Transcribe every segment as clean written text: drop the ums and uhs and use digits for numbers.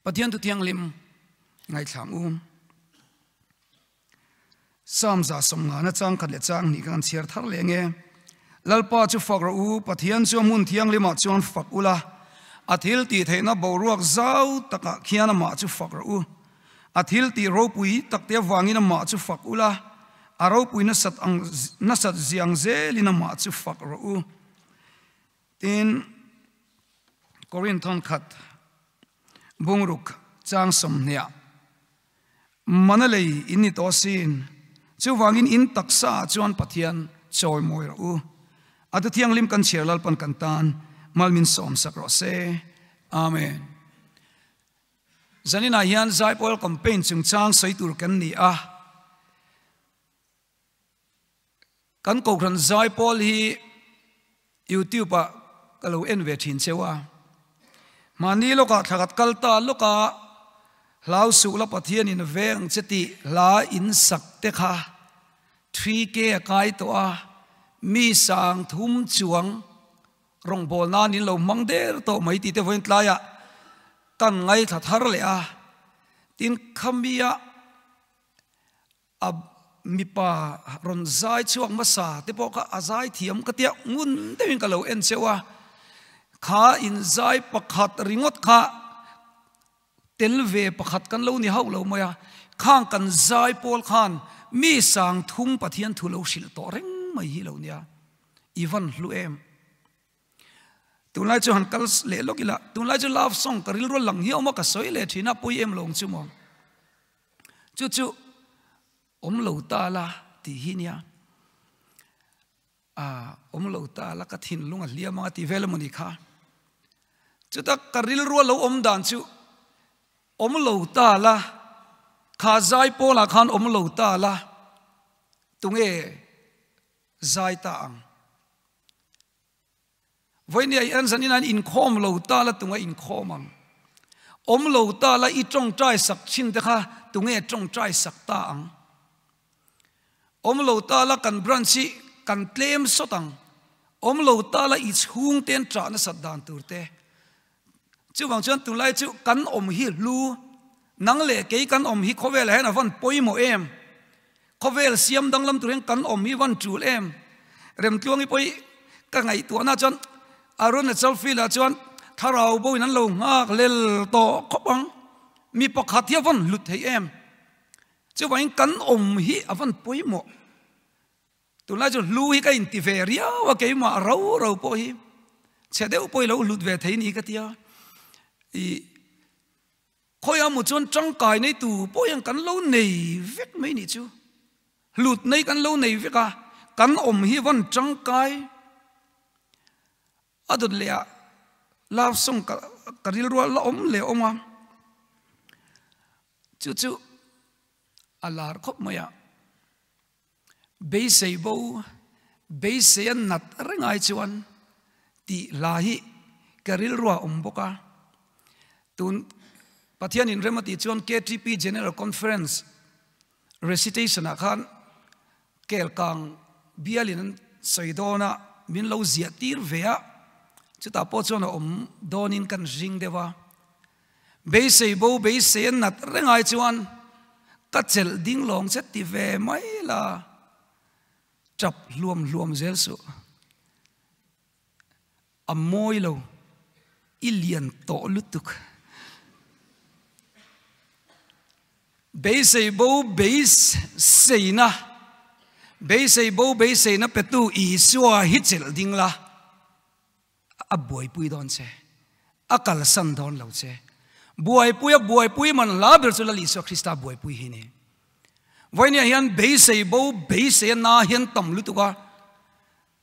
Pathian tu thiang lim ngai thlang sam za som nga na chang khat le chang ni kan chiar thar le nge lalpa chu fak ro u pathian chu mun thiang lima chuan fak ula athil ti theina boruak zau taka khiana ma chu fak ro u athil ti ro pui takte wangina ma chu fak ula aro pui na sat ziang zelina ma chu fak ro u tin Korinthon khat bungruk chang som nia manalei inni to sin chu wangin in taksa chuan pathian choi moi ro atu thiang lim kan cherlal pan kan tan malmin som sakro se amen zanina hian zai pol campaign chung chang saitur kan ni a kan ko khan zai pol hi YouTube a kalo en ve thin chewa mani loka thagat kalta loka lau su la pathian in veng cheti la in sak te kha 3k kai to a mi sang thum chuang rong bol na nin lo mang der to mai ti te voin tlaya kan ngai tha thar le a tin khamia ab mi pa ron zai chuang ma sa te po ka azai thiam ka tia ngun te win ka lo en chewa kha in zai pakhat ringot kha telve pakhat kan lo ni hau lo maya khang kan zai pol khan mi sang thum pathian thu lo sil to reng mai hi lo nia even lu em tunlai chu han kal le lokila tunlai chu love song karil ro lang hi oma ka soi le thina pui em long chu mo chu chu om lo ta la ti hi nia om lo ta la ka thin lunga lia ma ti vel moni kha chu ta karil ro lo om dan chu om lo ta la kha zai po la khan om lo ta la tunge zai ta ang voi ni ai an zanin an in khom lo ta la tunga in khom ang om lo ta la i trong trai sak chin te kha tunge trong trai sak ta ang om lo ta la kan branchi kan tlem sotang om lo ta la i chung ten tra na sat dan tur te chu wang chuan tu lai chu kan om hi lu nang le ke kan om hi khovel hen avan poimo em khovel siam dang lam tureng kan om hi van chul em rem tluang i poi ka ngai tu na chon arun selfie la chon tharau bo nan lo ngak lel to khopang mi pakhat hi van lut thei em chu wang kan om hi avan poimo tu lai chu lu hi ka in ti veria wa ke ma rau rau po hi chedeu poi lo lut ve thei ni ka tia khoi amu chon trong kai nei tu po yang kan lo nei vek mai ni chu lut nei kan lo nei veka kan om hi van trong kai adut le la song ka ril ro la om le oma chu chu alar khop maya be sei bo be sei nat rengai chuan ti la hi ka ril ro om boka tun pathian in remati chuan KTP General Conference recitation a khan kel kang bialin soidona min lo zia tir vea chuta po chuan om donin kan ring dewa be sei bo be sei nat rengai chuan ka chel ding long chet ti ve mai la chap luom zel su amoi lo ilian to lutuk Beisei bo beis seina beisei bo beiseina petu isua hichel dingla abuai pui don che akal san don lo che buai pui man la ber chula li so Krista buai pui hini voinia hian beisei bo beise na hian tam lutuka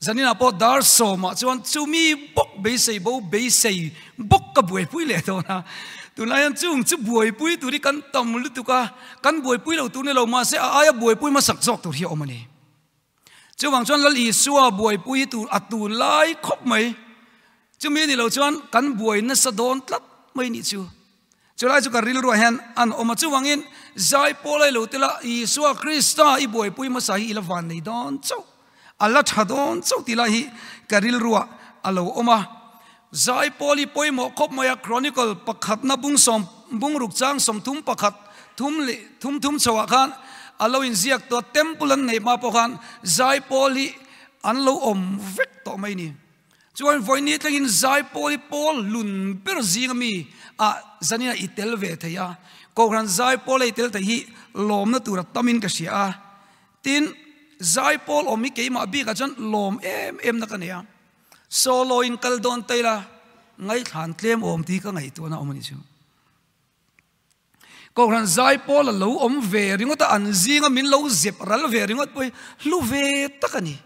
zanina po dar so ma chuan chumi bok beisei bo beisei bok ka buai pui le to na tu lai an chung chu buai pui tu ri kan tam lu tu ka kan buai pui lo tu ne lo ma se aya buai pui ma sak jok tu hi omani chu wang chuan lal i suwa buai pui tu atu lai khop mai chu mi ni lo chuan kan buai na sa don tlat mai ni chu chu lai chu ka ril ro han an oma chu wangin zai polai lo tela i suwa Krista i buai pui ma sa hi la van nei don chu alla tha don chu ti la hi ka ril ro alo oma zai poli poimo khop maya chronicle pakhat na bung som bung ruk chang som thum pakhat thum chawa khan alo in ziak to temple an nei ma po khan zai poli an lo om vek to mai ni chuan voini tlangin zai poli pol lun ber zingami a zanina itel ve theya ko ran zai poli tel ta hi lom na tur tamin ka sia tin zai pol omi ke ma bi ka chan lom em na ka ne ya solo in kal don taila ngai than tlem om ti ka ngai to na omani chu ko ran zai pol lo om ve ringot an zinga min lo zep ral ve ringot poi lu ve takani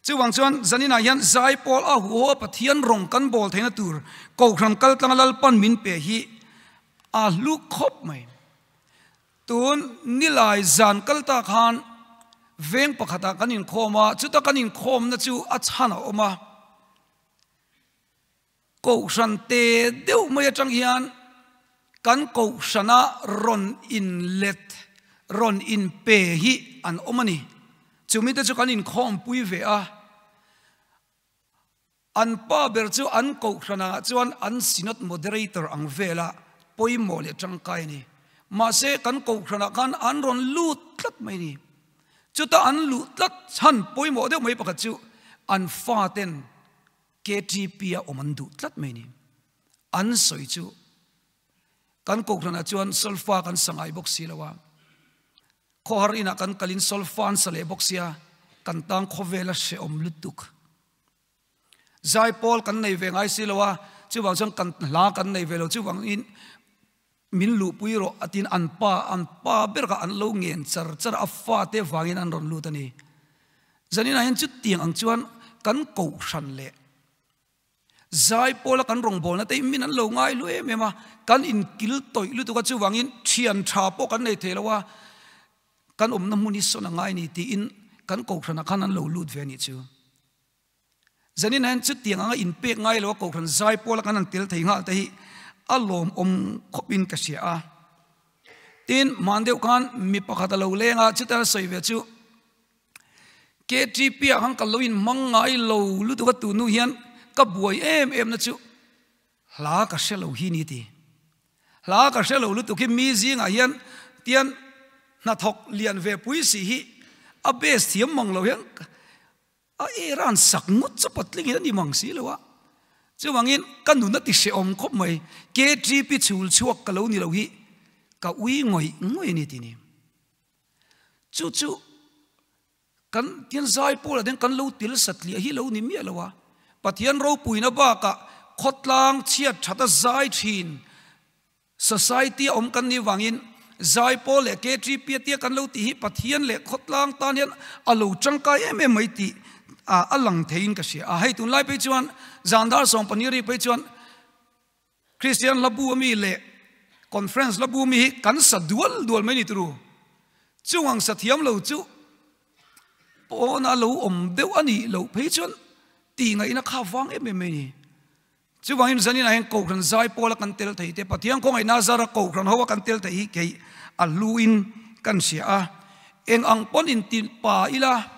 chuwang chuan zanina yan zai pol a hu pathian rong kan bol theina tur ko ran kal tlangalal pan min pe hi a lu khop mai tun nilai zan kal ta khan veng pakhata kanin khoma chuta kanin khom na chu a chhana oma ko ran te deu mai atang hian kan ko shana ron in let ron in pe hi an omani chumi te chu kanin khom pui ve a an pa ber chu an ko shana chuan an sinot moderator ang vela poimo le tangkai ni ma se kan ko shana kan an ron lut tlat mai ni chuta an lut tlat chan poimo de mai pakhat chu an fa ten KTP a omandu tlat mai ni an soi chu kan ko khana chuan solfa kan sangai box silawa khohar ina kan kalin solfan sale boxia kan tang khovela se om lutuk zai pol kan nei ve ngai silawa chuwang chang kan la kan nei velo chuwang in min lu puiro atin an pa berka an lo ngen char afa te wangin an ron lu tani zanina hen chu tiang ang chuan kan ko hran le zai pola kan rong bol na te min an lo ngai lu mema kan in kil toi lu tu ka chu wangin thian tha po kan nei thelawa kan na muni so na ngai ni ti in kan ko khana khan an lo lut ve ni chu zanin han chu tiang anga in pe ngai lo ko khan zai pola kan an tel thei nga te hi alom om khopin ka sia a tin mandeu khan mi pakhat lo lenga chutar soi ve chu KTP hang kaloin mangai lo lu tu ka tu nu hian ka buai em na chu hla ka shelo hi ni ti hla ka shelo lu tu ki mi zinga hian tian na thok lian ve pui si hi a bes thiam mang lo hian a iran sak ngut chu patling hi ni mang si lo wa chu wangin kan nu na ti se om khop mai KTP chul chuak ka lo ni lo hi ka ui ngoi ni ti ni chu kan tian zai pola den kan lo til satli hi lo ni mi alawa pathian ro puina ba ka khotlang chiat thata zai thin society om kan ni wangin zai pol le KTP tia kan lo ti hi pathian le khotlang tan hian alo changkai em mai ti a alang thein ka sia a hai tun lai pe chuan zandar som paniri pe chuan Christian labu mi le conference labu mi kan sa dual mai ni tru chuang sa thiam lo chu pona lo om deu ani lo pe chuan ti ngai na kha wang em ni chu wangin zanin ahen ko kran zai pola kan tel thei te pathian ko ngai na zara ko kran hawa kan tel thei ke aluin kan sia a eng ang pon in til pa ila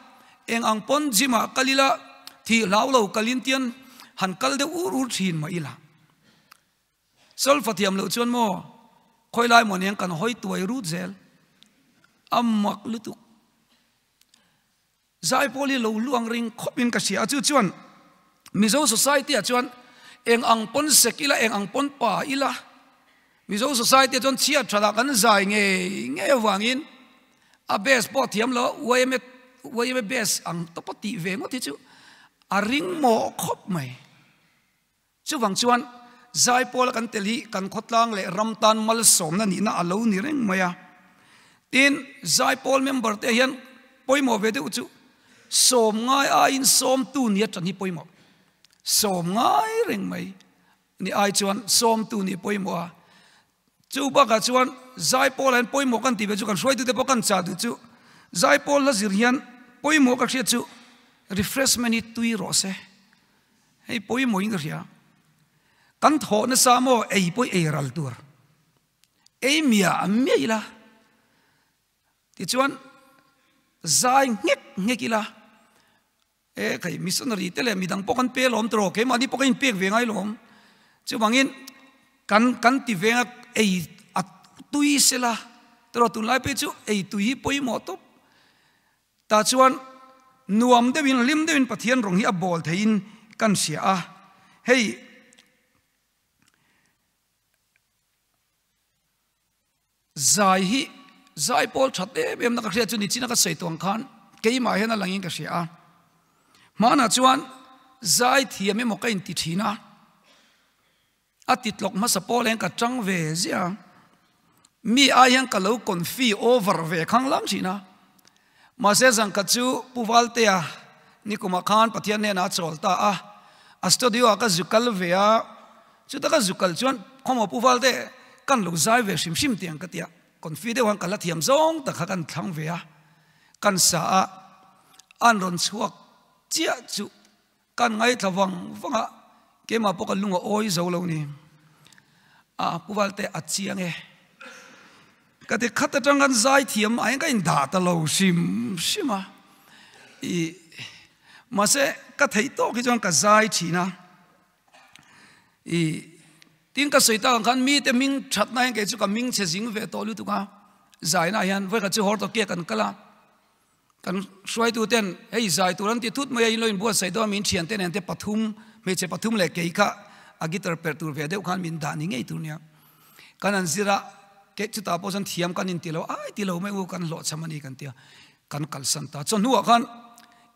eng ang pon jima kalila thi laulo kalin tian han kal de ur thin ma ila sol fathiam lo chuan mo khoilai mon yang kan hoi tuai ru zel amak lutu zai poli lo luang ring khopin ka sia chu chuan mizo society a chuan eng ang pon sekila eng ang pon pa ila mizo society chuan chia thada kan zai nge wangin a bes po thiam lo wayme bes ang topati ve ngoti chu a ring mo khop mai chu wang chuan zai pol kan teli kan khotlang le ramtan mal som na ni na alo ni reng maya tin zai pol member te hian poimo ve de chu som ngai a in som tu ni atani poimo som ngai reng mai ni ai chuan som tu ni poimo a chu ba ka chuan zai pol an poimo kan ti be chu kan soi tu te po kan cha du chu zai pol la zirian poimo ka khia chu refreshment ni tui ro se hei poimo ing ria kan tho na sa mo ei poi ei ral tur ei mia ila ti chuan zai ngekila kai missionary tele midang pokan pe lom tro ke mani pokin pek ve ngai lom chu wangin kan ti venga ei atui sela tro tu lai pe chu ei tui poi mo top ta chuan nuam dewin lim dewin pathian rong hi a bol thein kan sia a hei zai pol thate bem na ka khria chu ni china ka sei tong khan keima hena langin ka sia a mana chuan zai thiam mo ka in ti thina atit lok ma sa pol en ka tang ve zia mi ayang ka lo kon fi over ve khang lam china ma se jang ka chu puwalte a nikuma khan pathian ne na cholta a studio ka zukal ve a chu ta ka zukal chuan khomo puwalte kan lo zai ve sim sim tiang ka tia kon fi de wan kala thiam zong ta kha kan thang ve a kan sa a an ron chuak chia chu kan ngai thawang wanga ke ma poka lunga oi zo lo ni a puwalte a chiang e ka te khata tang kan zai thiam ai ka in da ta lo sim sima i ma se ka thei to ki jong ka zai thina i tin ka soita kan mi te ming that na ke chu ka ming che jing ve to lu tu ka zai na hian ve ka chu hor to ke kan kala kan suai tu ten hei zai tu ran ti thut mai lo in bo sai do min thian ten te pathum me che pathum le ke ka agitar per tur ve deu khan min da ni ngei tu nia kan an zira ke chu ta po san thiam kan in tilo ai tilo mai u kan lo chamani kan tia kan kal san ta chon huwa khan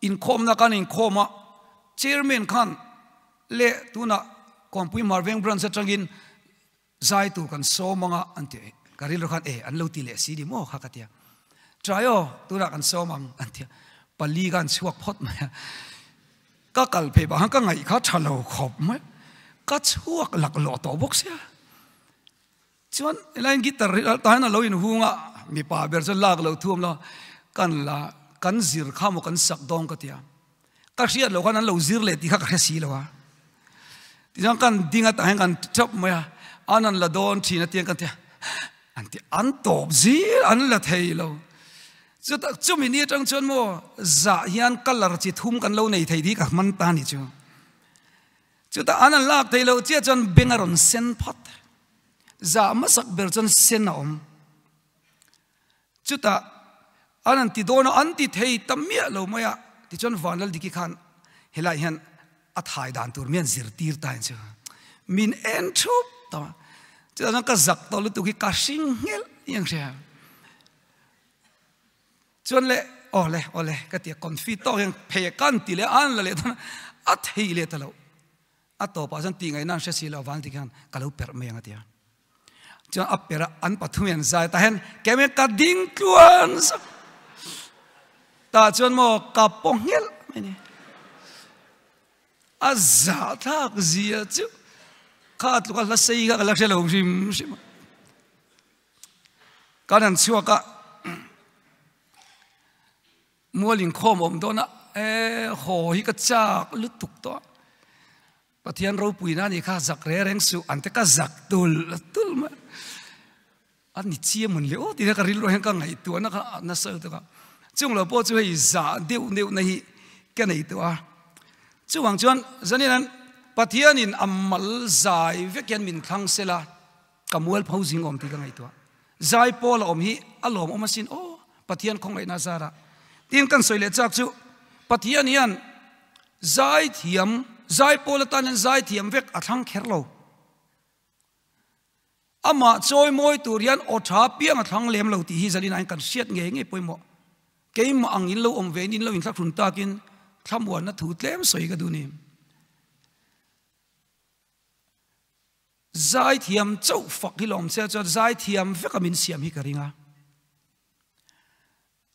in khom na kan in khoma chairman khan le tu na kompui marveng brand sa tangin zai tu kan so manga ante karil khan an lo ti le si di mo kha ka tia trayo tu na kan so mang ante pali gan chuak phot ma ka kal phe ba ka ngai kha thalo khop ma ka chuak lak lo to bok sia chuan elain gitar ta na lo in hunga mi pa ber so lak lo thuam lo kan zir khamo kan sak dong ka tia ka sia lo kan lo zir le ti kha ka si lo wa ti jang kan dinga ta hang kan chop ma anan la don thina tiang kan tia anti an top zir an la thei lo chu mi ni tang chon mo za hian color chi thum kan lo nei thei di ka man ta ni chu ta anan lak thei lo chia chon bengaron sen phat za masak ber chon sen om chu ta anan ti don an ti thei tamia lo maya ti chon vanal diki khan helai hian a thai dan tur mian zir tir ta chu min en thup ta chu ta ka zak to lu tu ki ka sing ngel yang sia chuan le ole ka ti confit to yang phe kan ti le an la le ta a thei le ta lo a to pa san ti ngai nan se si lo van ti khan ka lo per me yang atia chuan a pera an pathuan zai ta hen keme ka ding tuan ta chuan mo ka pong ngel meni a za thak zia chu khat lu ka la sei ka la se lo sim kanan chua ka mualin khom om dona ho hi ka chak lutuk to pathian ro puina ni kha zak re reng su ante ka zak tul ma an ni chia mun le o ti ka ril ro hen ka ngai tu na ka na sa to ka chung lo po chu hei za deu na hi ka nei to a chuwang chuan zanin pathian in amal zai vekian min thang sela kamual phosing om ti ka ngai to zai pol om hi alom om asin o pathian khong ngai na zara tin kan soile chak chu pathian hian zai thiam zai polatan zai thiam vek athang kherlo ama choi moi turian o tha piang athang lem lo ti hi zalin an kan siat nge poimo keim angin lo om venin lo in thak run takin thamwan na thu tlem soi ga du ni zai thiam chau fak hilom se cha zai thiam vek amin siam hi karinga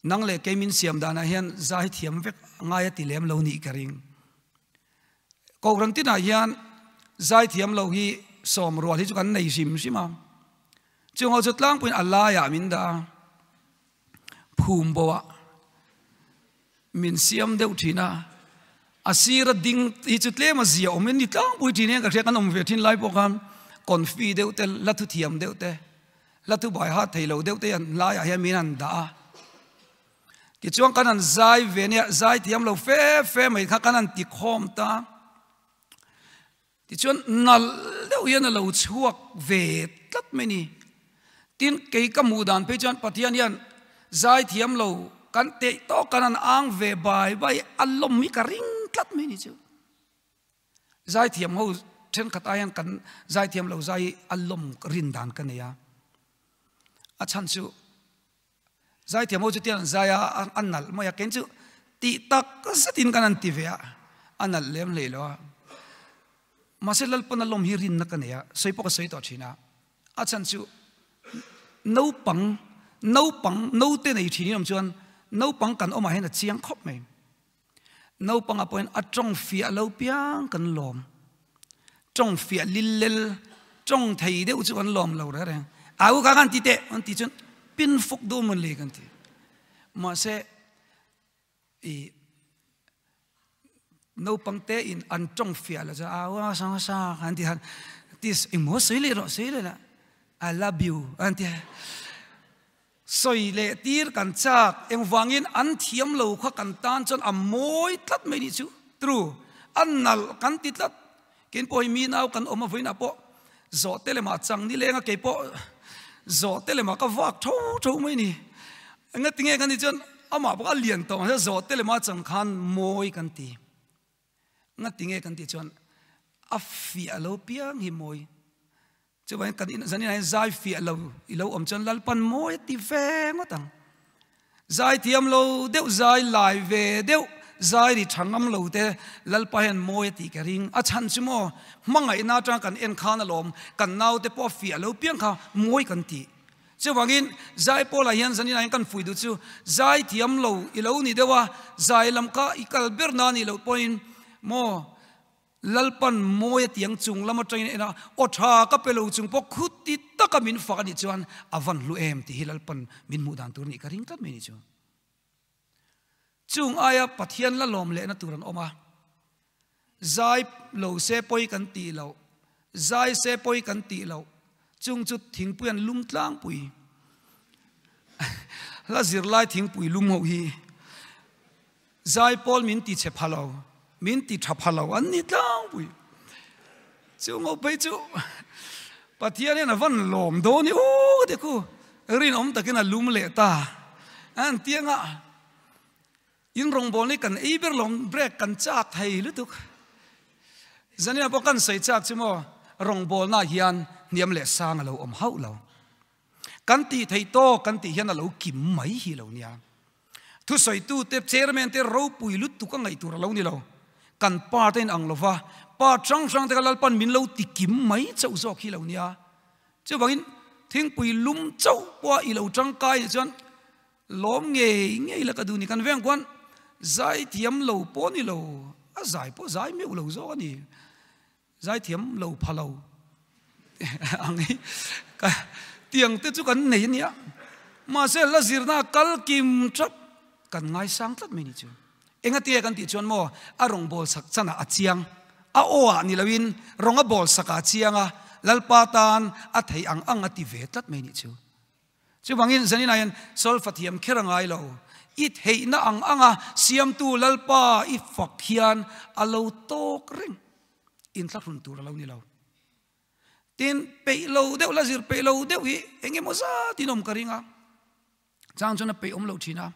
nang le kemin siam dana hian zai thiam vek ngai ti lem lo ni karing ko ran tin a hian zai thiam lo hi som rual hi chu kan nei sim sima chung ho chutlang puin allah ya min da phum bowa min siam deu thina asira ding hi chutle ma zia omen ni tlang pui thine ka thek an om ve thin lai po kan konfi deu te lathu thiam deu te lathu bai ha thei lo deu te an la ya hian min an da ki chuang kanan zai venia zai thiam lo fe mai kha kanan ti khom ta ti chuan nal deuh hian a lo chuak ve tlat mai ni tin ke ka mu dan pe chan pathian hian zai thiam lo kan te to kan an ang ve bai alom mi ka ring tlat mai ni chu zai thiam ho then khat ayan kan zai thiam lo zai alom rin dan kan ya a chan chu zai thiam ho chu tian zai annal mo ya ken chu ti tak satin kan an ti ve anal lem le lo maselal pan alom hi rin na kan ya soi po ka soi to china a chan chu no pang no te nei thini om chuan no pang kan oma hen a chiang khop mai no pang a point a trong fia lo piang kan lom trong fia lillel trong thei deuh chu kan lom lo ra reng au ka kan ti te an ti chun pin fuk do mon le kan ti ma se i no pang te in an trong fia la cha awa sa kan ti han tis imo sei le la I love you an ti soi le tir kan chak eng wangin an thiam lo kha kan tan chon a moi tlat mai ni chu true an nal kan ti tlat ken poi mi nau kan oma voina po zo telema chang ni lenga ke po zo telema ka wak tho mai ni anga tinge kan ni chon ama ba lian to zo telema chang khan moi kan ti nga tinge kan ti chon a fi alo piang hi moi chu ban kan in zani nai zai fi alo ilo om chon lal pan moi ti ve ngotang zai thiam lo deu zai lai ve deu zai ri thangam lo te lal pa hen moi ti ka ring a chan chu mo mangai na tang kan en khan alom kan nau te po fi alo piang kha moi kan ti chu wangin zai po la hian zani nai kan fui du chu zai thiam lo ilo ni dewa zai lam ka ikal ber na ni lo point mo lalpan moi tiang chung lama train ena otha ka pelo chung po khuti taka min fa ni chuan avan lu em ti hilalpan min mu dan tur ni ka ring tat me ni chu chung aya pathian la lom le na turan oma zai lo se poi kan ti lo zai se poi kan ti lo chung chu thing puan lum tlang pui la zir lai thing pui lum ho hi zai pol min ti che phalo min ti tha phalo an ni tlang pui chu ngo pe chu pathian na van lom do ni o de ku rin om takin a lum le ta an tianga in rong bol ni kan eiber long break kan chak thei lu tuk zania po kan sei chak chimo rong bol na hian niam le sang lo om hau lo kan ti thei to kan ti hian lo kim mai hi lo nia thu soi tu te chairman te ro pui lu tu ka ngai tur lo ni lo kan pa ten ang lova pa chang te kalal pan min lo ti kim mai chau zo khi lo nia chu bangin thing pui lum chau po i lo chang kai chuan lom nge la ka du ni kan veng kwan zai thiam lo po ni lo a zai po zai me lo zo ani zai thiam lo phalo angi ka tiang te chu kan nei nia ma se la zirna kal kim chap kan ngai sang tlat me ni chu enga tie kan ti chuan mo a rong bol sak chana a chiang a oa ni lawin ronga bol saka chianga lalpa tan a thei ang ati ve tlat me ni chu chu bangin zanin ayan sol fathiam kherangai lo i thei na anga siam tu lalpa i fak hian alo tok ring in thak run tur lo ni lo tin pe lo deuh la zir pe lo deuh hi enge mo za tinom karinga chang chona pe om lo thina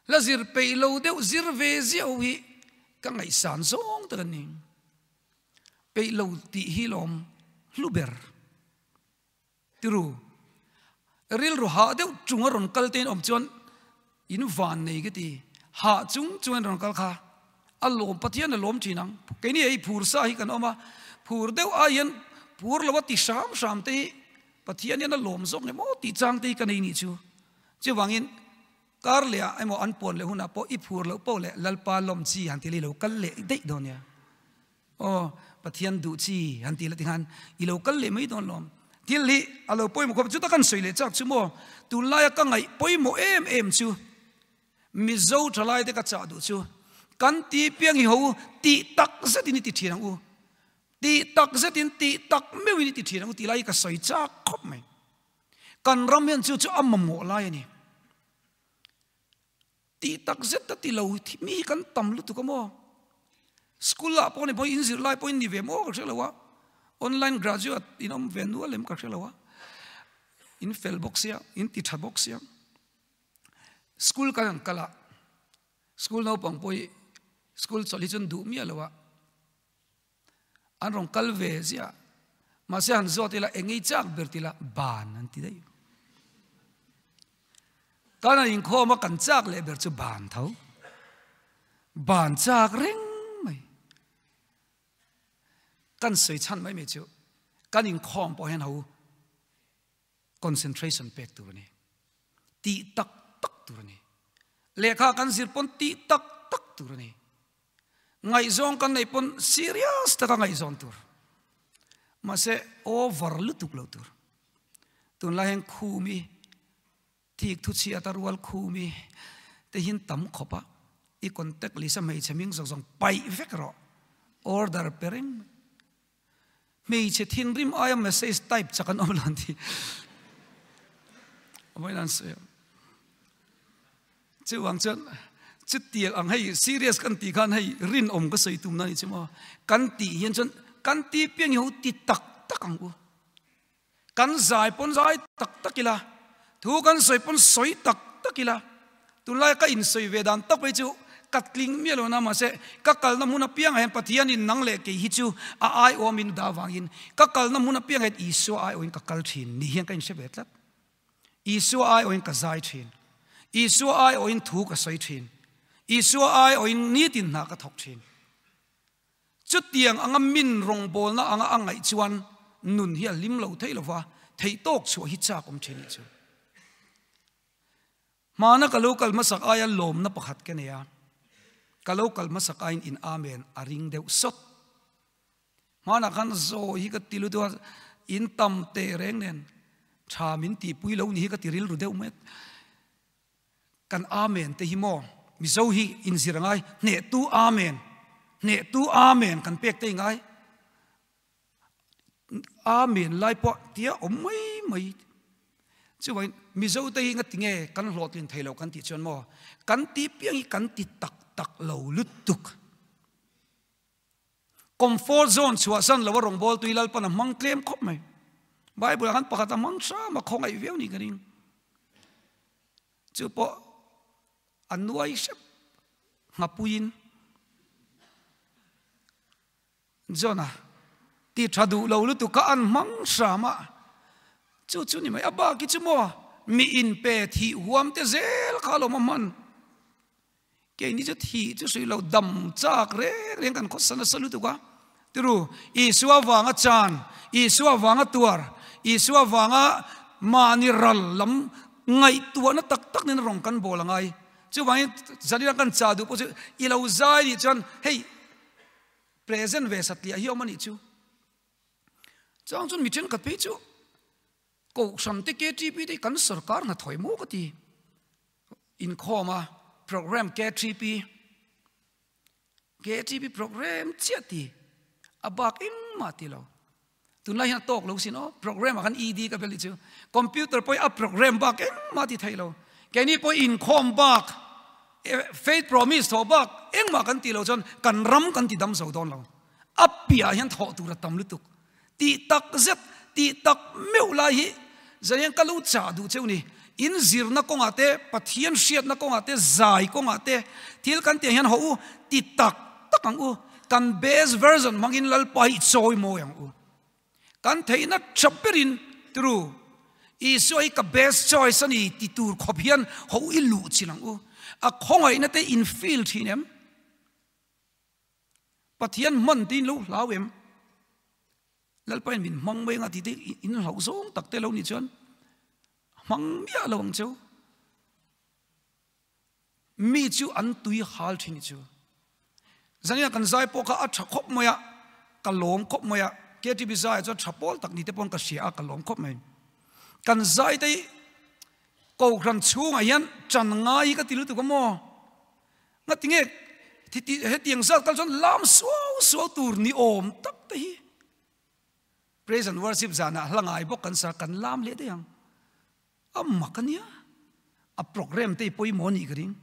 la zir pe lo deuh zir ve zio hi ka ngai san zong ta ni pe lo ti hi lom luber tiru ril ru ha deuh chunga ron kalten om chon in van nei ke ti ha chung ron kal kha alom pathian alom chinang ke ni ei phur sa hi kan oma phur deuh a yan phur lawati sam te pathian yan alom zong ne mo ti chang te kan ei ni chu chu wangin karlia emo anpon le huna po ipur lo po le lalpa lom chi han ti lo kal le dei don ya o pathian du chi han ti la ti han I lo kal le mai don lom til li alo poi mo ko chu ta kan soi le chak chu mo tu la ya ka ngai poi mo em chu mi zo thalai te ka cha du chu kan ti piang hi ho ti tak za ti ni ti thirang u ti tak za tin ti tak me wi ni ti thirang u ti lai ka soi cha khop mai kan ram hen chu chu am mo lai ni ti tak zet ta ti lo mi kan tam lu tu ko mo school la po ne po in zir lai po in ni ve mo ka la wa online graduate inom venua lem ka khelawa in fel box ya in titha box ya school kan kala school no pang poi school solution du mi alawa an rong kalve zia ma se han zotila engei chak bertila ban anti dai kana in kho ma kan chak le ber chu ban thau ban chak reng mai kan soi chan mai me chu kan in khom po hen hau concentration pek tu ni ti tak tak tu ni lekha kan sir pon ti tak tak tu ni ngai zong kan nei pon serious ta ngai zong tur ma se over lutuk lo tur tun la hen khu mi thik thu chi atarwal khu mi te hin tam khopa I contact lisa mai chaming zong pai vek ro order pering mei che thin rim I am message type chakan omlanti mai nan se chu wang chen chu tial ang hai serious kan ti khan hai rin om ka sei tum na ni chuma kan ti hian chon kan ti piang hu ti tak tak ang u kan zai pon zai tak takila thu kan soi pon soi tak takila tunlai ka in soi vedan tak pe chu katling mielo na ma se ka kal na muna piang hen pathian in nang le ke hi chu a ai o min da wangin ka kal na muna piang het isu ai o in ka kal thin ni hian ka in se betlat isu ai o in ka zai thin isu ai o in thu ka soi thin isu ai o in ni tin na ka thok thin chu tiang anga min rong bol na anga angai chuan nun hi lim lo thei lova thei tok chu hi cha kom thini chu mana ka local masak aya lom na pakhat ke ne ya ka local masak ain in amen aring deu sot mana kan zo hi ka tilu do in tam te reng nen tha min ti pui lo ni hi ka tiril ru deu met kan amen te hi mo mi zo hi in zirangai ne tu amen kan pek te ngai amen lai po tia omai mai chu wai mi zo te hi ngat nge kan hlotlin thailo kan ti chon mo kan ti piang kan ti tak tak lo lutuk comfort zone chua san lo rong bol tuilal pan mang claim khop mai bible han pakata mang sa ma khong ai veu ni garing chu po anuai sep ngapuin zona ti thadu lo lutuk ka an mang sa ma chu ni mai aba ki chu mo mi in pe thi huam te zel khalo man ke ni chu thi chu sui lo dam chak re reng kan khosana salu tu ka tiru isua wanga chan isua wanga tuar isua wanga mani ral lam ngai tuana tak tak nin rong kan bolangai chu wai zanira kan cha du po chu I lo zai ni chan hey present ve satlia hi omani chu chang chun mi chen ka pe chu ko sam te KTP te kan sarkar na thoi mo ka ti in khoma program KTP program chiati abak ing mati lo tunlai han tok lo sino program kan ed ka beli chu computer poi a program bak ing mati thailo keni poi in khom bak faith promise tho bak ing ma kan ti lo chon kan ram kan ti dam so don lo apia han tho tu ra tam lutuk ti tak zet ti tak meu lai hi zanian kalu cha du cheu ni in zir na kong ate pathian shiat na kong ate zai kong ate thil kan te hian ho ti tak takang u kan base version mangin lal pai choi mo yang u kan theina chaperin true I soi ka best choice ani ti tur khopian ho I lu chilang u a khongai na te in field thinem pathian man tin lo lawem lal pai min mang mai nga ti te in ho zong tak te lo ni chon mang mia lo ang chu mi chu an tui hal thini chu zania kan zai po ka a tha khop moya ka lom khop moya KTP zai cho thapol tak ni te pon ka sia ka lom khop mai kan zai te ko kran chu nga yan chan ngai ka tilu tu ko mo nga tinge ti hetiang zat kal chon lam so tur ni om tak te hi praise and worship zana hlangai bok kan sa kan lam le de yang amma kania a program te poi moni gring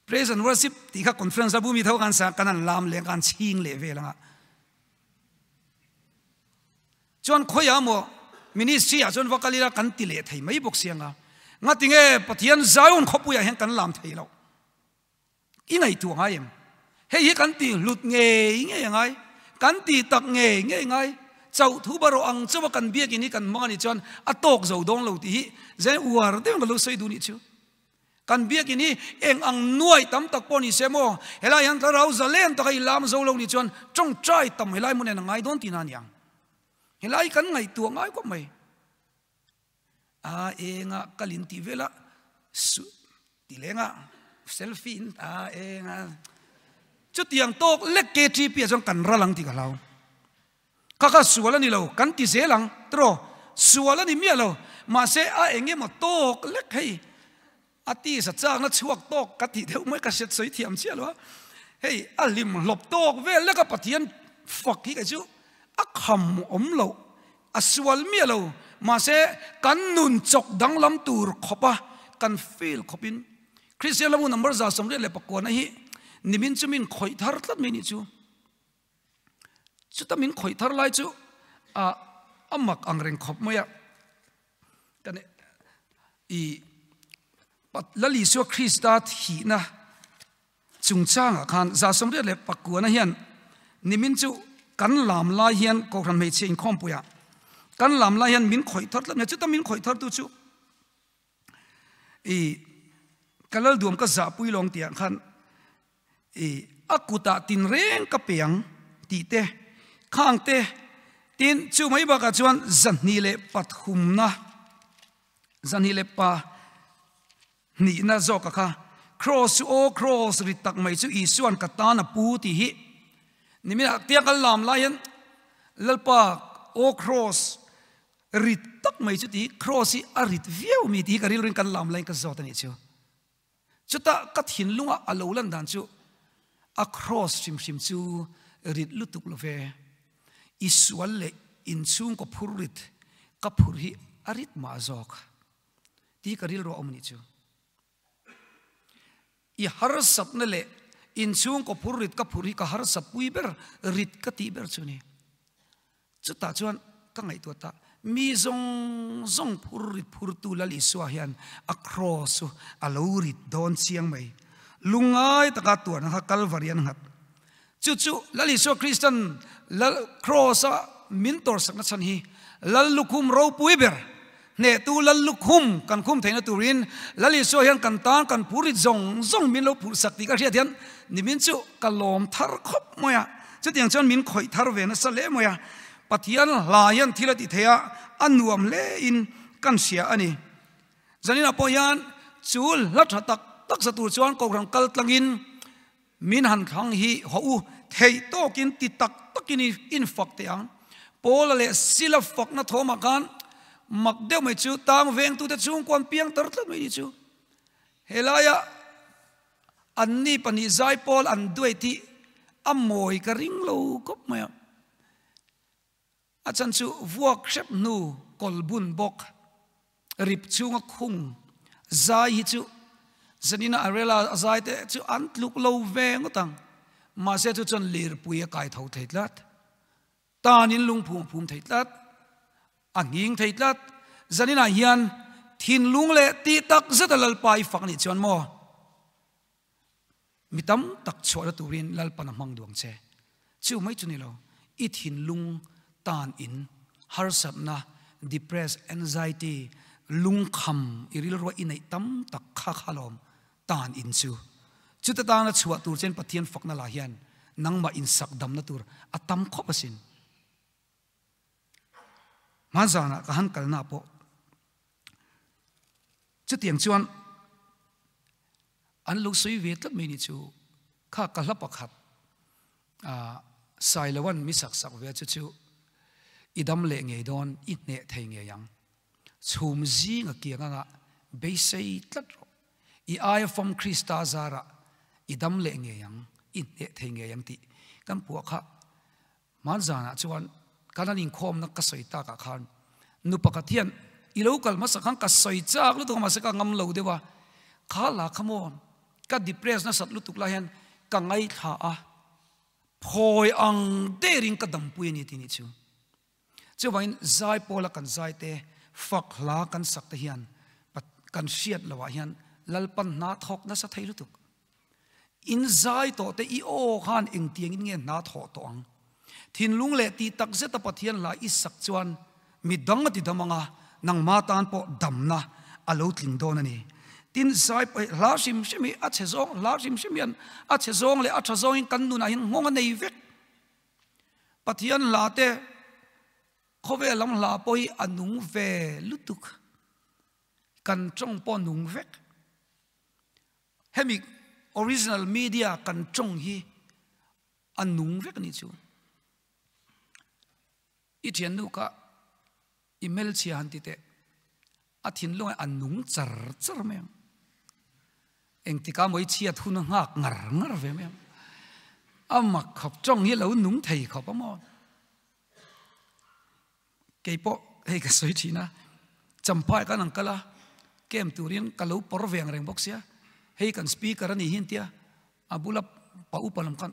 praise and worship ti kha conference abu mi thau kan sa kan lam le kan ching le ve la chuan khoya mo ministry a chuan vakalira kan ti le thei mai bok sianga nga tinge pathian zaun khopuya hen kan lam thei lo i ngai tu nga em hei kan ti lut nge ngai kan ti tak nge ngai chau thu baro ang chawa kan biak ini kan mani chuan atok zo dong lo ti hi zen war te ngalo sei du ni chu kan biak ini eng ang nuai tam tak poni semo hela yan ta rau zalen ta kai lam zo lo ni chuan chong trai tam helai mun na ngai don ti na niang helai kan ngai tu ngai ko mai a enga kalin ti vela su ti lenga selfie a enga chu tiang tok lek ke tri pia jong kan ralang ti ka lau kaka suala ni lo kan ti zelang tro suala ni mi lo ma se a enge mo tok lek hei ati sa chang na chuak tok ka ti deu mai ka set soi thiam chia lo hei alim lop tok ve le ka pathian fak hi ka chu a kham om lo a sual mi lo ma se kan nun chok dang lam tur khopa kan feel khopin Christian lamu number za somre le pakona hi nimin chumin khoi thar tlat me ni chu chutamin khoi thar lai chu a amak angreng khop moya kan i pat lali so Krista thi na chungchang khan za somre le pakona hian nimin chu kan lam la hian ko ran me chen khom puya kan lam la hian min khoi thar tlat me chutamin khoi thar tu chu i kalal duam ka za pui long tiang khan akuta tin reng ka peang ti te khang te tin chu mai ba ka chuan zanni le pathum na zanni le pa ni na zo ka kha cross o cross ri tak mai chu isuan ka ta na pu ti hi nimina tia kal lam la yan lalpa o cross ri tak mai chu ti cross hi arit viau mi ti ka ril rin kan lam lai ka zo ta ni chu chuta kat hin lunga alo lan dan chu across shim chu rit lutuk love isual le in chung ko phurit ka phurhi arit ma zok ti karil ro omni chu I har sap na le in chung ko phurit ka phurhi ka har sap pui ber rit ka ti ber chu ni chuta chuan ka ngai tu ta mi zong phurit phurtu lali swa hian across alo rit don chiang mai lungai taka tuan ha kalvarian hat chu lali so Christian lal cross min tor sak na chan hi lal lukhum ro puiber ne tu lal lukhum kan khum theina turin lali so hian kan tan kan puri zong min lo phur sak ti ka hian nimin chu kalom thar khop moya chu tiang chon min khoi thar ve na sale moya pathian layan thilati theya anuam le in kan sia ani zanina poyan chul lat tak tak sa tur chuan ko rang kal tlangin min han thang hi ho u thei to kin ti tak takin in fak te ang pol le sila fak na thoma kan mak deu mai chu tang veng tu te chung kon piang tar tlat mai chu helaya anni pani zai pol an duai ti amoi ka ring lo kop maya achan chu workshop nu kolbun bok rip chunga khung zai hi chu zanina arela azai te chu antluk lo veng tang ma se chu chon lir puya kai thau theitlat tanin lung phum theitlat anging theitlat zanina hian thin lung le ti tak zatalal pai fakni chon mo mitam tak chora turin lalpan mang duang che chu mai chu ni lo I thin lung tan in har sapna depressed anxiety lung kham iril ro inai tam tak kha khalom tan in chu ta ta na chuwa tur chen pathian fakna la hian nangma in sak dam na tur atam khopasin manzana ka han kalna po chu tiang chuan an lu sui ve tlat me ni chu kha ka hla pakhat sailawan mi sak ve chu idam le nge don I ne thei nge yang chum zi nga kianga nga be sei tlat ro I ai from Krista zara idam le nge yang I ne thei nge yang ti kan pu kha manzana chuan kananin khom na ka soita ka khan nu pakathian I local masakhan ka soi chak lu to masaka ngam lo dewa khala khamon ka depress na satlu tukla hian ka ngai tha a phoi ang derin ka dam pui ni ti ni chu chu wain zai pola kan zai te fak la kan sak te hian kan siat lawa hian lalpan na thok na sa thei lutuk in zai to te I o khan eng tiang in nge na tho to ang thin lung le ti tak zeta pathian la I sak chuan mi dang ti damanga nang ma tan po damna alo tling don ani tin zai la sim shimi a chezong la sim shimian a chezong le a chazong in kan nu na hin ngong nei vek pathian la te khove lam la poi anung ve lutuk kan trong po nung vek hemi original media kan trong hi anung vek ni chu I thian nu ka email chi han ti te a thin lo anung char char me eng ti ka moi chi a thun ngak ngar ngar ve me amma khop trong hi lo nung thei khop mo cái bộ hay cái suy chỉ na chăm phải cái năng kala kem turin kalau por veng reng box ya hay kan speaker ani hin tia abula pa upalam kan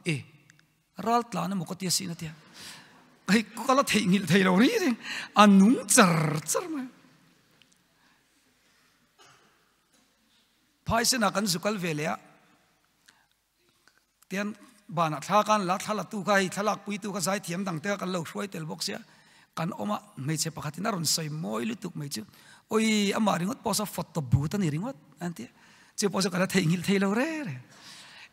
ral tla na mokoti sin tia hay kala thei ngil thei lo ri anung char char ma phai se na kan zukal velea tian bana thla kan la thla tu kai thlak pui tu ka zai thiam dang te kan lo hruai tel box ya kan oma mei che pakhatina ron soi moi lutuk mei chu oi ama ringot posa photo booth ani ringot anti che posa kala theingil theilo re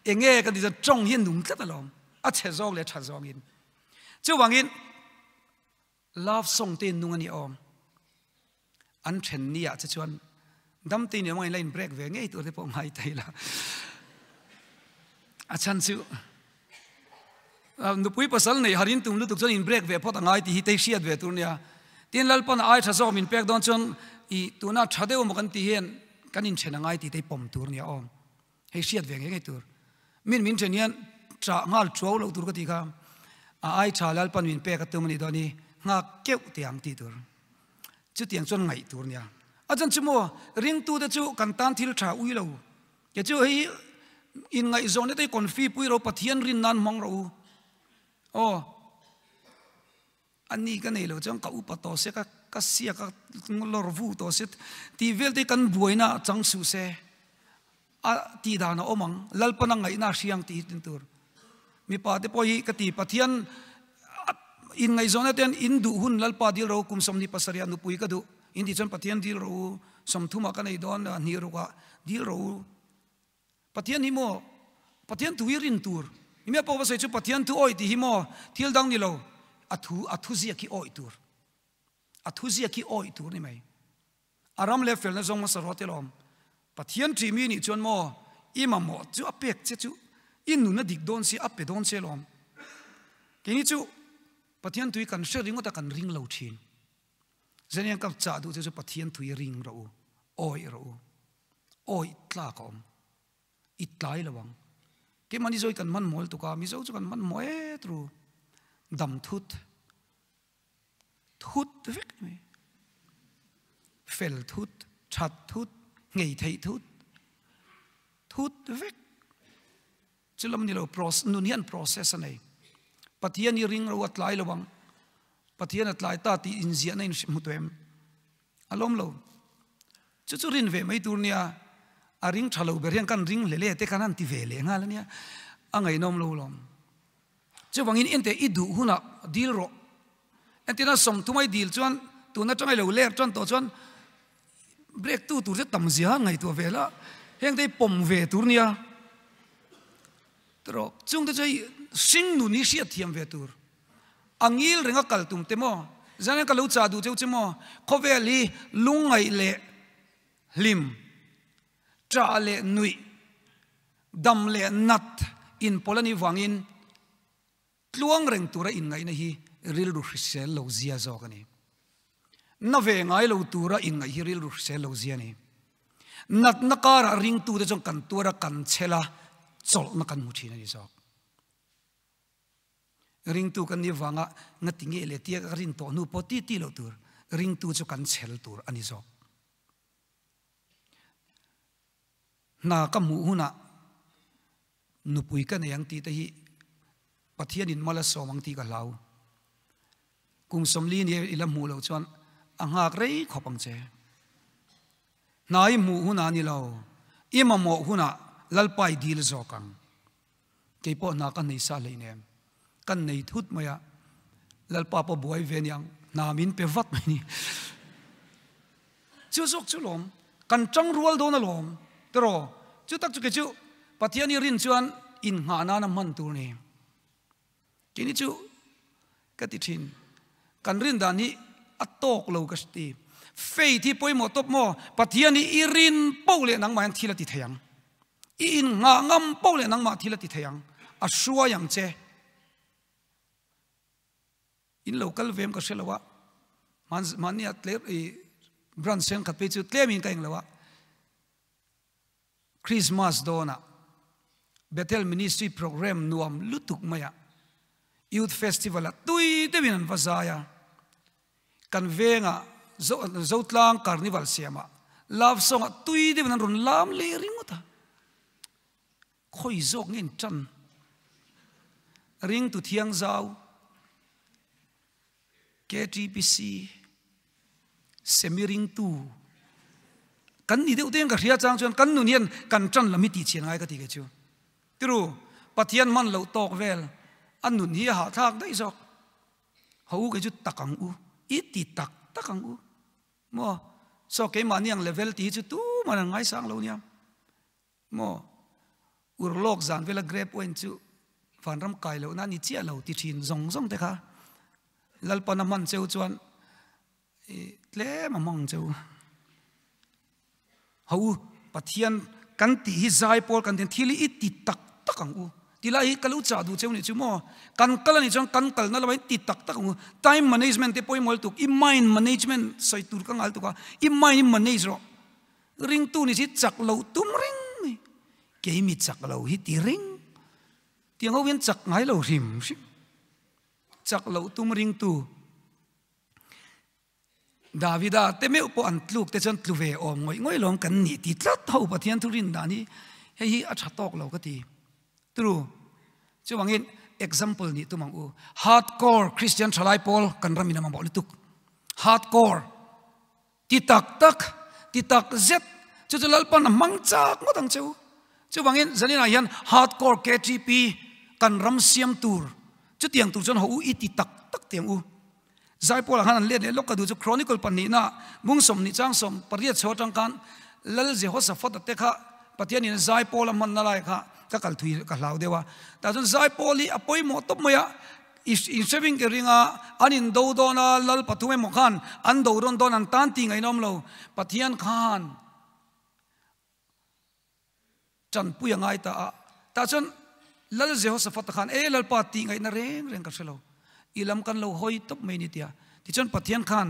enge kan di chong hin nung tla talom a che zong le tha zong in chu wangin love song te nung ani om an then ni a che chuan dam te ni mai line break ve ngei tu te po mai thaila a chan chu nu pui pasal nei harin tum lu tuk chon in break ve phot angai ti hi te siat ve tur nia tin lalpan ai tha zom in pek don chon I tuna thadeu mo kan ti hen kan in chen angai ti te pom tur nia om hei siat ve nge tur min chen hian tra ngal chou lo tur ka ti kha ai tha lalpan min pek atum ni doni nga keu tiang ti tur chu tiang chon ngai tur nia ajan chumo ring tu de chu kan tan thil tha ui lo ke chu hei in ngai zone te konfi pui ro pathian rin nan mong ro ani ka nei lo chang ka upato se ka sia ka lor vu to set ti vel te kan buaina chang su se a ti da na omang lalpana ngai na siang ti tin tur mi pa te poi ka ti pathian in ngai zona ten in du hun lalpa dil ro kum som ni pasaria nu pui ka du in di chon pathian dil ro som thuma ka nei don ni ro ka dil ro pathian hi mo pathian tu rin tur ime po se chu pathian tu oi ti hi mo thil dang ni lo athu zia ki oi tur ni mai aram le fel na zong ma sarot elom pathian tri mi ni chon mo ima mo chu apek che chu in nu na dik don si ape don che lom ke ni chu pathian tu kan she ring ta kan ring lo thin zanian kap cha du chu pathian tu ring ro oi tla kom itlai lawang ke mani zoi kan man mol tu ka mi zo chu kan man moe tru dam thut vek me fel thut chat thut ngei thei thut vek chilam ni lo process nun hian process anei pathian ni ring ro atlai lawang pathian atlai ta ti inzia nei mutem alom lo chu rin ve mai tur nia a ring thalo berian kan ring lele te kanan ti vele ngal nia angai nom lo lom chu wangin ente idu huna dil ro entina som thumai dil chuan tuna changai lo lep chon to chon break tu tur se tam zia ngai to vela heng dei pom ve tur nia tro chung de chai sing nu ni sia thiam ve tur angil renga kal tum te mo zana ka lo cha du cheu chemo khoveli lungai le lim tra le nui dam le nat in polani wangin tluang reng tura in ngai na hi ril ru sel lo zia zo kani na ve ngai lo tura in ngai hi ril ru sel lo zia ni nat na kara ring tu de jong kan tura kan chela chol na kan mu thina ni zo ring tu kan ni wanga ngatinge le tia rin to nu poti ti lo tur ring tu chu kan chel tur ani zo na ka mu huna nu pui ka yang ti te hi pathian in mala somang ti ka lau kung somli ni ilam mu lo chuan angak rei khopang che nai mu huna ni lo ima mo huna lalpai dil zokang ke po na kan nei sa le nem kan nei thut maya lalpa po buai ven yang namin pe vat mai ni chu zok chu lom kan chang rual do na lom tro chu tak chu ke chu pathian rin chuan in nga na na man tur ni kini chu kati thin kan rin da ni atok lo ka sti faith hi poi mo top mo pathian ni irin paule nang ma thila ti thayang in nga ngam paule nang ma thila ti thayang a shuwa yang che in local vem ka shelawa man ni atle brand sen khat pe chu tlemin ka ing lawa Christmas dona Bethel Ministry Program nuam lutuk maya Youth Festival a tui te binan vazaya kan venga zotlang carnival siama love song a tui te binan run lam le ringota khoi zok ngin chan ring tu thiang zau KTPC semiring tu kan ni deuh teng ka ria chang chuan kan nu nian kan chan lami ti chian ngai ka ti ke chu tru pathian man lo tok vel an nun hi ha thak dai zok hau ke chu takang u i ti tak takang u mo so ke maniang level ti chu tu man ngai sang lo niam mo urlok zan vela grep wen chu van ram kai lo na ni chia lo ti thin zong zong te kha lalpana man cheu chuan tle ma mong cheu hau pathian kan ti hi zai pol kan ten thili i ti tak takang u tila hi kalu cha du cheu ni chu mo kan kala ni chang kan kal na lawai ti tak takang u time management te poi mol tuk i mind management soi tur kang al tuka i mind manage ro ring tu ni si chak lo tum ring ni ke mi chak lo hi ti ring tiang ho win chak ngai lo rim chak lo tum ring tu Davida te me upo antluk te chan tluve om ngoi long kan ni ti tlat ho pathian thurin dani hei a thatok lo ka ti true chu wangin example ni tumang u hardcore Christian thalai pol kan ramina ma bolituk hardcore ti tak zet chu jalal pan mangchak ngotang chu wangin zanina hian hardcore KTP kan ram siam tur chu tiang tur chon ho u i ti tak tiang u zai pol han le ne lokadu chu chronicle panni na mung som ni chang som pariat chotang kan lal Jehoshaphat te kha pathian in zai pol man na lai kha ka kal thui ka lau dewa ta chun zai poli apoi mo top moya in saving ke ringa anin do na lal pathume mo khan an do ron don an tan ti ngai nom lo pathian khan chan puya ngai ta chun lal Jehoshaphat khan lal pa ti ngai na reng ka selo ilam kan lo hoi top mai ni tia ti chon pathian khan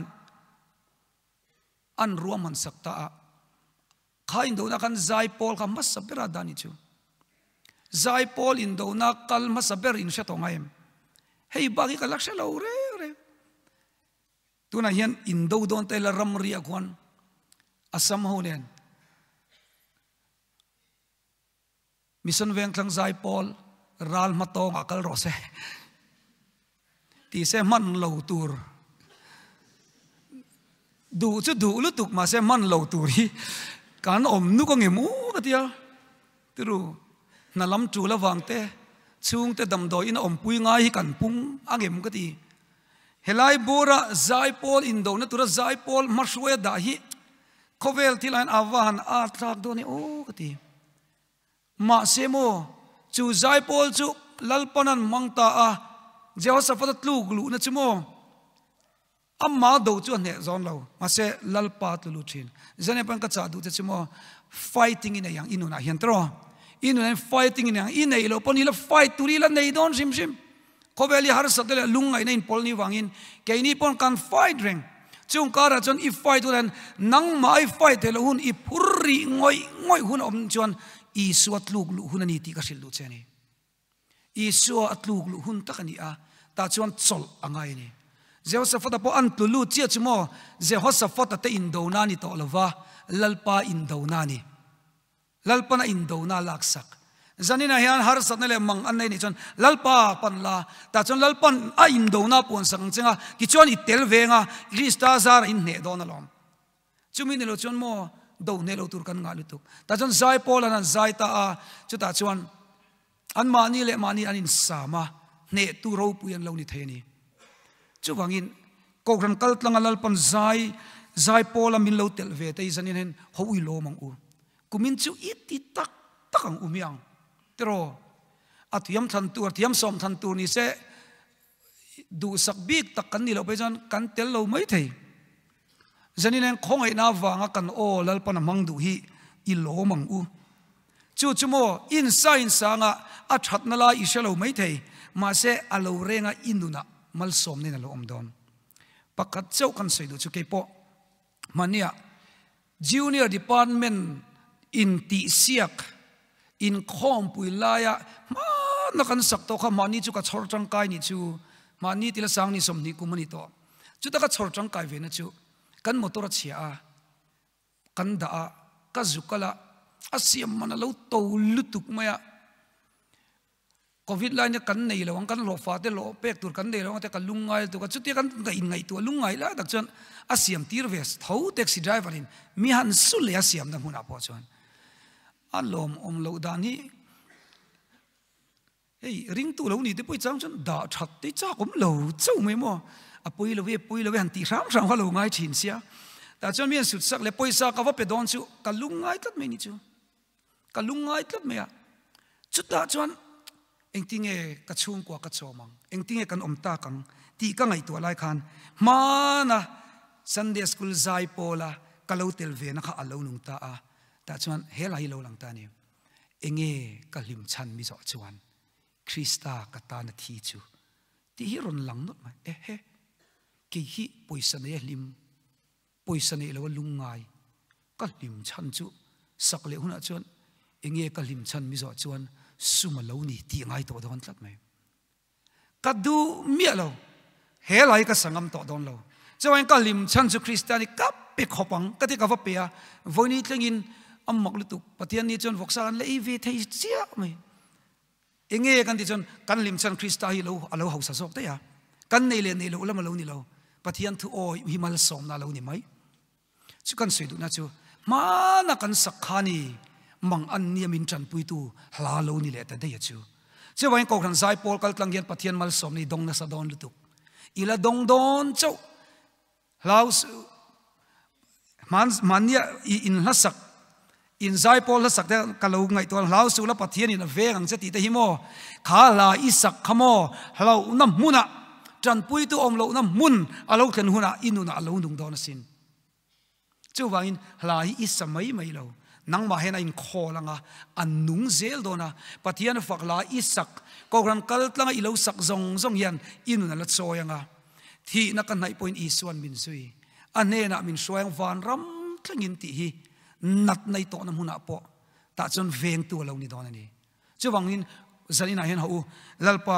an ruam man sakta a khain do na kan zai pol kha mas sabera dani chu zai pol in do na kal mas saber in sha tongaim hei bagi ka laksha lo re tuna hian in do don te la ram ria khon asam ho nen mission veng thlang zai pol ral ma to akal ro se ti se man lo tur du chu du lu tuk ma se man lo tur hi kan om nu ko nge mu ka tia tru na lam chu la wang te chung te dam do in om pui nga hi kan pung angem ka ti helai bora zai pol in do na tura zai pol marshwe da hi khovel thilan awan a thak do ni o ka ti ma se mo chu zai pol chu lalpanan mangta a Jehoshaphat tluk lu na chimo amma do chu ne zon lo ma se lalpa tlu thin zane pan ka cha du te chimo fighting in yang inuna hian tro inuna fighting in yang inei lo poni la fight turi la nei don sim khobeli har sadela lungai nei pol ni wangin ke ni pon kan fight ring chung kara chon if fight ulan nang mai fight lo hun i phurri ngoi hun om chon i suat luk lu hunani ti ka sil lu cheni i suat atluk lu hun takani a ta chuan chol angai ni Jehoshaphat po an tulu chia chmo Jehoshaphat te indona ni to lova lalpa indona ni lalpa na indona laksak zanina hian har sat na le mang an nei ni chon lalpa pan la ta chon lalpan a in do na pon sang chenga ki chon i tel venga krista zar in ne do na lom chumi ne lo chon mo do ne lo tur kan nga lu tuk ta chon zai pol an zai ta a chu ta chuan an mani le mani an in sama ne tu ro puyan lo ni theni chu wangin ko ran kal tlang lalpan zai pol min lo tel ve te zanin hen hoi lo mang u kumin chu iti tak takang umyang tero atiam than tur atiam som than tur ni se du sak bik tak kan ni lo pe jan kan tel lo mai thei zanin hen khong ai na wanga kan o lal pan mang du hi i lo mang u chu mo in sa nga a that na la i shalo mai thei ma se alo renga inuna mal som ni na lo om don pakat chau kan sei du chu ke po mania junior department in ti siak in khom pui laya ma na kan sak to kha mani chu ka chhor chang kai ni chu mani tila sang ni som ni kumani to chu ta ka chhor chang kai ve na chu kan motor chia a kan da a ka zukala asiam mana lo to lutuk maya covid line kan nei lo kan lo fa te lo pek tur kan nei lo te ka lungai tu ka chu te kan ga in ngai tu lungai la dak chan asiam tir ves tho taxi driver in mi han sul le asiam na huna po chuan alom om lo dani hey ring tu lo ni te poi chang chon da that te cha kom lo chau me mo a poi lo ve han ti ram ha lo ngai thin sia ta chon mien sut sak le poi sa ka va pe don chu ka lungai tat me ni chu ka lungai tat me a chu ta chuan engtinge ka chung kwa ka chomang engtinge kan omta kang ti ka ngai tu lai khan mana Sunday school zai pola kalau tel ve na kha alo nung ta a ta chuan helai lo lang ta ni enge ka lim chan mi zo chuan Krista ka ta na thi chu ti hi ron lang not ma he ki hi poison e lim poison e lo lungai ka lim chan chu sak le huna chuan enge ka lim chan mi zo chuan suma lo ni ti ngai to don tlat mai ka du mi lo helai ka sangam to don lo chawan ka lim chan chu Kristani ka pe khopang ka ti ka va pe a voini tlengin ammak lu tu patian ni chon voksan le ve thei chia mai enge kan ti chon kan lim chan Krista hi lo alo hausa sok te ya kan nei le nei lo lama lo ni lo patian thu o himal som na lo ni mai chu kan sei du na chu ma na kan sakhani mang an niamin chan pui tu hla lo ni le ta de ya chu chawan ko khan zai pol kal tlang yan patian mal som ni dong na sa don lu tu ila dong don chau Laos mania in hasak in zai pol hasak te kalau ngai to Laos la pathian in ve ang chati te himo kha la isak khamo halo na muna tran pui tu om lo na mun alo khen huna inuna alo nung don sin chu wangin hla hi isamai mai lo nang ma hena in kholanga annung zel dona pathian fakla isak ko ran kal tlanga ilo sak zong yan inuna la choyanga thi na kan nai point iswan min sui anena min soang van ram tlangin ti hi nat nai to na huna po ta chon veng tu lo ni don ani chuwangin zanina hen hu lalpa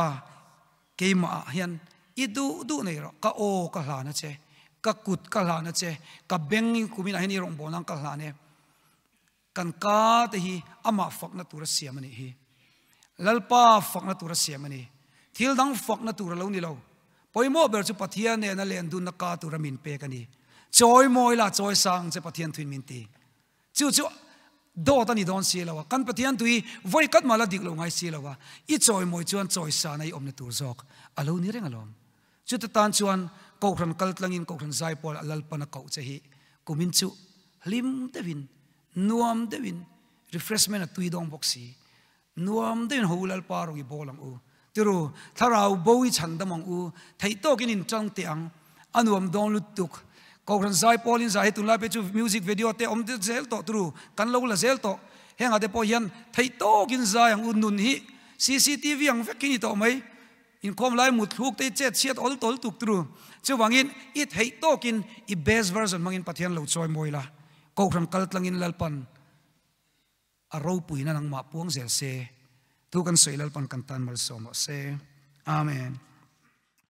keima hian idu du nei ro ka o ka hla na che ka kut ka hla na che ka beng kumina hen rong bonang ka hla ne kan ka te hi ama fak na tur siam ani hi lalpa fak na tur siam ani thil dang fak na tur lo ni lo poimo ber chu pathian ne na len dun na ka tu ramin pe kani choi moi la choi sang che pathian thuin min ti chu do ta ni don si lawa kan pathian tui voi kat mala dik lo ngai si lawa I choi moi chuan choi sa nai om na tur zok alo ni reng alom chu ta tan chuan ko khan kal tlangin ko khan zai pol alal pana ko che hi kumin chu lim devin nuam devin refreshment tui dong boxi nuam devin holal paro gi bolam u tiru tharau boi chandamang u thei to kin in chang te ang anuam don lutuk ko ran zai polin zai tu la pe chu music video te om de zel to tru kan lo la zel to henga de po yan thei to kin zai ang unun hi CCTV ang vekini to mai in kom lai mut thuk te chet chiat ol tol tuk tru chu wangin I thei to kin I best version mangin pathian lo choi moila ko ran kal tlangin lalpan aro puina nang ma puang zel se tu kan soilal pan kan tan mal somo se amen